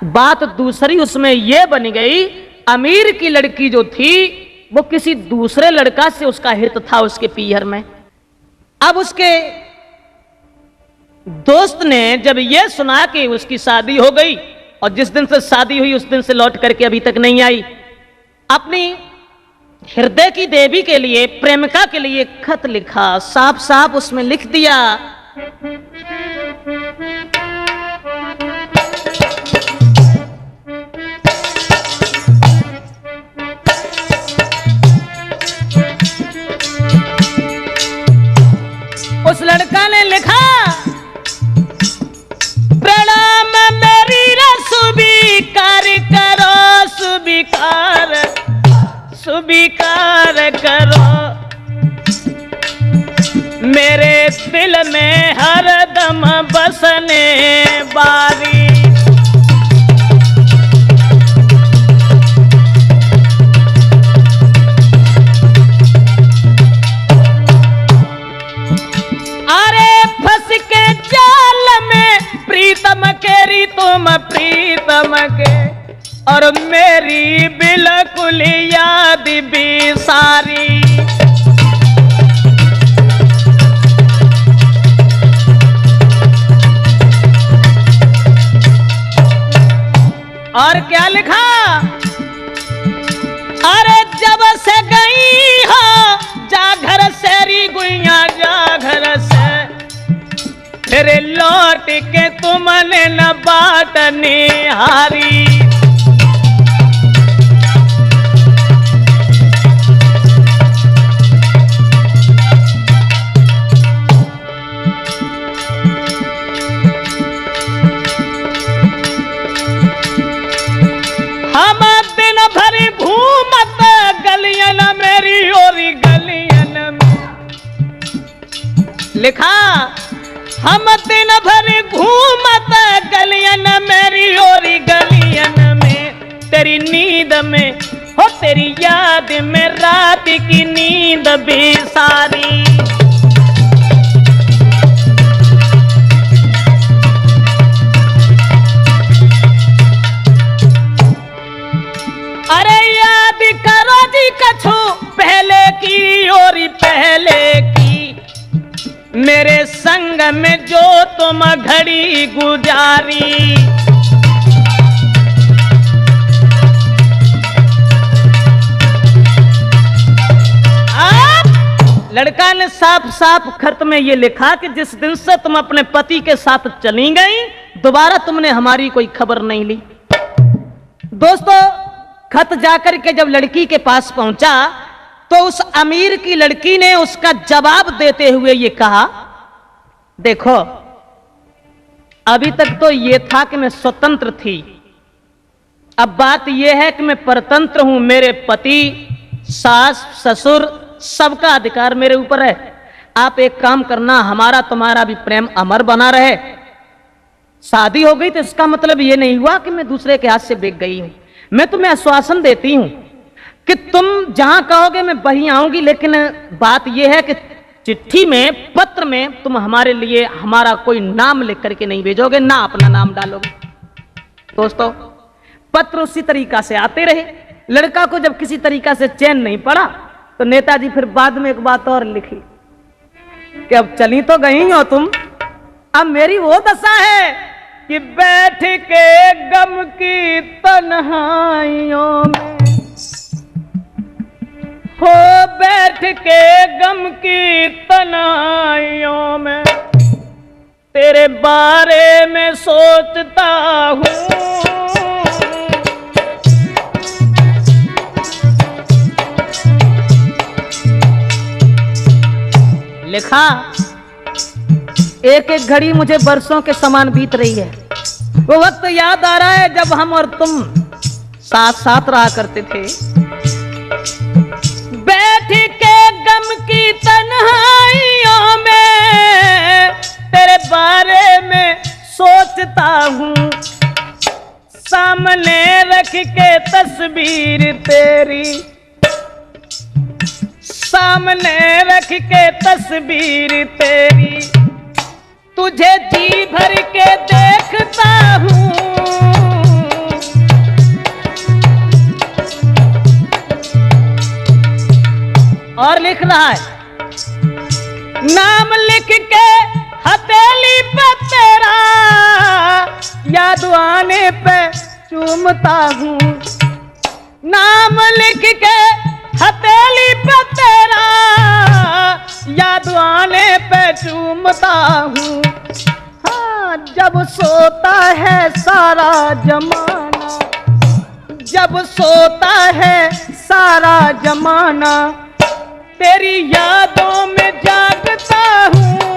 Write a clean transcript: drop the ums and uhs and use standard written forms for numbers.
बात दूसरी उसमें यह बन गई, अमीर की लड़की जो थी वो किसी दूसरे लड़का से उसका हित था उसके पीहर में। अब उसके दोस्त ने जब यह सुना कि उसकी शादी हो गई और जिस दिन से शादी हुई उस दिन से लौट करके अभी तक नहीं आई, अपनी हृदय की देवी के लिए, प्रेमिका के लिए खत लिखा, साफ साफ उसमें लिख दिया, उस लड़का ने लिखा, प्रणाम मेरी स्वीकार करो, स्वीकार स्वीकार करो, मेरे दिल में हरदम बसने वाली। अरे फंस के जाल में प्रीतम केरी तुम प्रीतम के, और मेरी बिल्कुल याद भी सारी। और क्या लिखा, अरे जब से गई हो जा घर से री गुइया, जा घर से फिर लौट के तुमने न बाटने हारी। हम दिन भर घूमत गलियन मेरी ओरी गलियन में, लिखा, हम दिन भर घूमत गलियन मेरी ओरी गलियन में, तेरी नींद में हो तेरी याद में रात की नींद भी सारी। अरे याद करो जी कछु पहले की ओरी पहले की, मेरे संग में जो तुम घड़ी गुजारी। लड़का ने साफ साफ खत में ये लिखा कि जिस दिन से तुम अपने पति के साथ चली गई दोबारा तुमने हमारी कोई खबर नहीं ली। दोस्तों, खत जाकर के जब लड़की के पास पहुंचा तो उस अमीर की लड़की ने उसका जवाब देते हुए ये कहा, देखो अभी तक तो ये था कि मैं स्वतंत्र थी, अब बात यह है कि मैं परतंत्र हूं। मेरे पति, सास, ससुर सबका अधिकार मेरे ऊपर है। आप एक काम करना, हमारा तुम्हारा भी प्रेम अमर बना रहे। शादी हो गई तो इसका मतलब यह नहीं हुआ कि मैं दूसरे के हाथ से बिक गई हूं। मैं तुम्हें आश्वासन देती हूं कि तुम जहां कहोगे मैं वहीं आऊंगी, लेकिन बात यह है कि चिट्ठी में, पत्र में तुम हमारे लिए हमारा कोई नाम लिख करके नहीं भेजोगे, ना अपना नाम डालोगे। दोस्तों, पत्र उसी तरीका से आते रहे। लड़का को जब किसी तरीका से चैन नहीं पड़ा तो नेताजी फिर बाद में एक बात और लिखी कि अब चली तो गई हो तुम, अब मेरी वो दशा है कि बैठ के गम की तन्हाइयों में, हो बैठ के गम की तन्हाइयों में तेरे बारे में सोचता हूँ। लिखा, एक एक घड़ी मुझे बरसों के समान बीत रही है। वो वक्त याद आ रहा है जब हम और तुम साथ साथ रहा करते थे। बैठ के गम की तन्हाइयों में तेरे बारे में सोचता हूँ, सामने रख के तस्वीर तेरी, सामने रख के तस्वीर तेरी, तुझे जी भर के देखता हूँ। और लिख रहा है, नाम लिख के हथेली पे तेरा, याद आने पे चूमता हूँ। नाम लिख के हथेली पे तेरा, याद आने पे चूमता हूँ। हाँ, जब सोता है सारा जमाना, जब सोता है सारा जमाना, तेरी यादों में जागता हूँ।